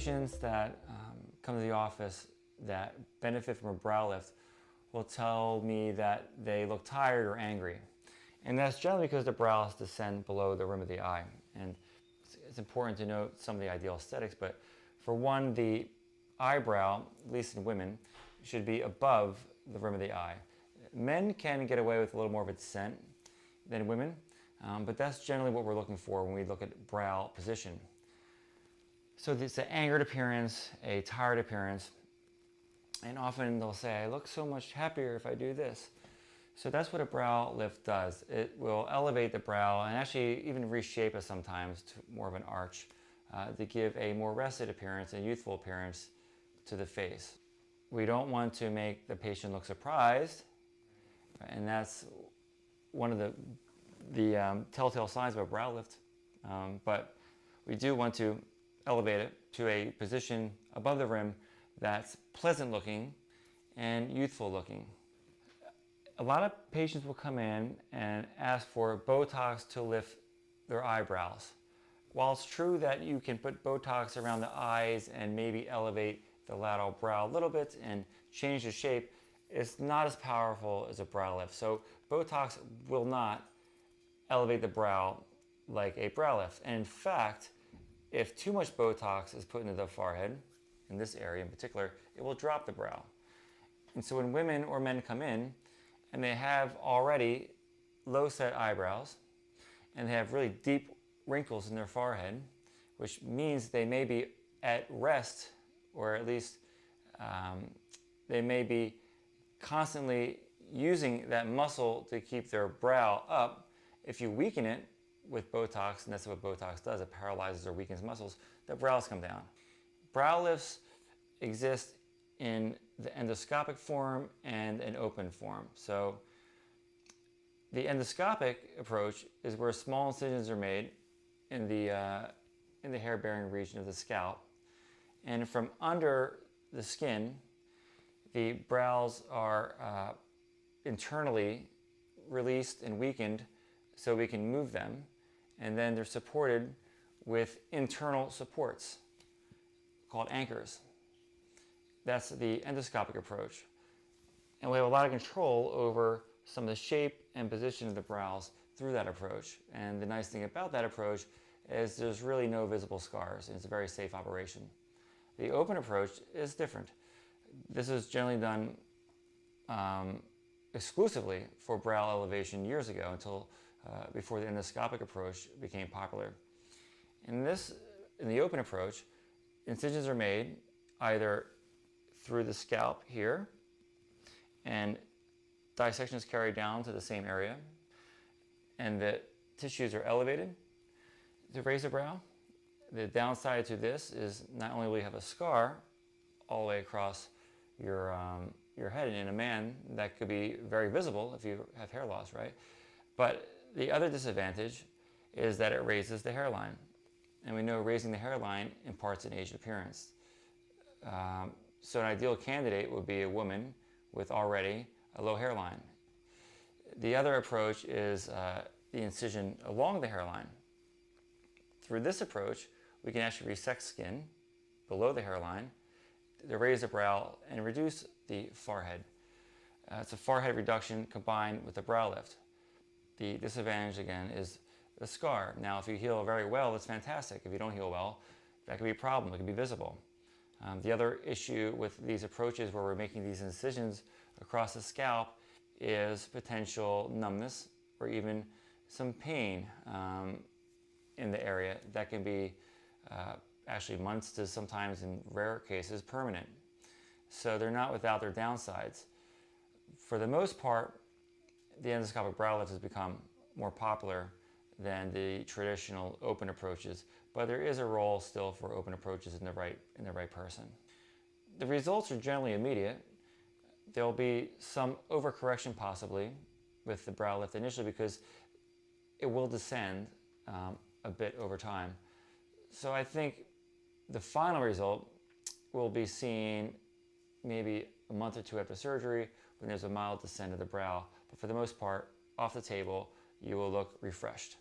patients that come to the office that benefit from a brow lift will tell me that they look tired or angry. And that's generally because the brows descend below the rim of the eye. And it's important to note some of the ideal aesthetics, but for one, the eyebrow, at least in women, should be above the rim of the eye. Men can get away with a little more of a descent than women, but that's generally what we're looking for when we look at brow position. So it's an angered appearance, a tired appearance, and often they'll say, I look so much happier if I do this. So that's what a brow lift does. It will elevate the brow and actually even reshape it sometimes to more of an arch to give a more rested appearance, a youthful appearance to the face. We don't want to make the patient look surprised, and that's one of the telltale signs of a brow lift. But we do want to elevate it to a position above the rim that's pleasant looking and youthful looking. A lot of patients will come in and ask for Botox to lift their eyebrows. While it's true that you can put Botox around the eyes and maybe elevate the lateral brow a little bit and change the shape, it's not as powerful as a brow lift. So Botox will not elevate the brow like a brow lift. And in fact, if too much Botox is put into the forehead, in this area in particular, it will drop the brow. And so when women or men come in and they have already low set eyebrows and they have really deep wrinkles in their forehead, which means they may be at rest, or at least they may be constantly using that muscle to keep their brow up. If you weaken it with Botox, and that's what Botox does, it paralyzes or weakens muscles, the brows come down. Brow lifts exist in the endoscopic form and an open form. So the endoscopic approach is where small incisions are made in the hair-bearing region of the scalp. And from under the skin, the brows are internally released and weakened so we can move them. And then they're supported with internal supports called anchors. That's the endoscopic approach. And we have a lot of control over some of the shape and position of the brows through that approach. And the nice thing about that approach is there's really no visible scars, and it's a very safe operation. The open approach is different. This is generally done exclusively for brow elevation years ago, until before the endoscopic approach became popular. In the open approach, incisions are made either through the scalp here, and dissection is carried down to the same area, and the tissues are elevated to raise the brow. The downside to this is not only will you have a scar all the way across your head, and in a man that could be very visible if you have hair loss, right? But the other disadvantage is that it raises the hairline. And we know raising the hairline imparts an aged appearance. So an ideal candidate would be a woman with already a low hairline. The other approach is the incision along the hairline. Through this approach, we can actually resect skin below the hairline to raise the brow and reduce the forehead. It's a forehead reduction combined with a brow lift. The disadvantage, again, is the scar. Now, if you heal very well, that's fantastic. If you don't heal well, that could be a problem. It could be visible. The other issue with these approaches where we're making these incisions across the scalp is potential numbness or even some pain in the area that can be actually months to sometimes, in rare cases, permanent. So they're not without their downsides. For the most part, the endoscopic brow lift has become more popular than the traditional open approaches, but there is a role still for open approaches in the right person. The results are generally immediate. There'll be some overcorrection possibly with the brow lift initially because it will descend a bit over time. So I think the final result will be seen maybe a month or two after surgery when there's a mild descent of the brow. But for the most part, off the table, you will look refreshed.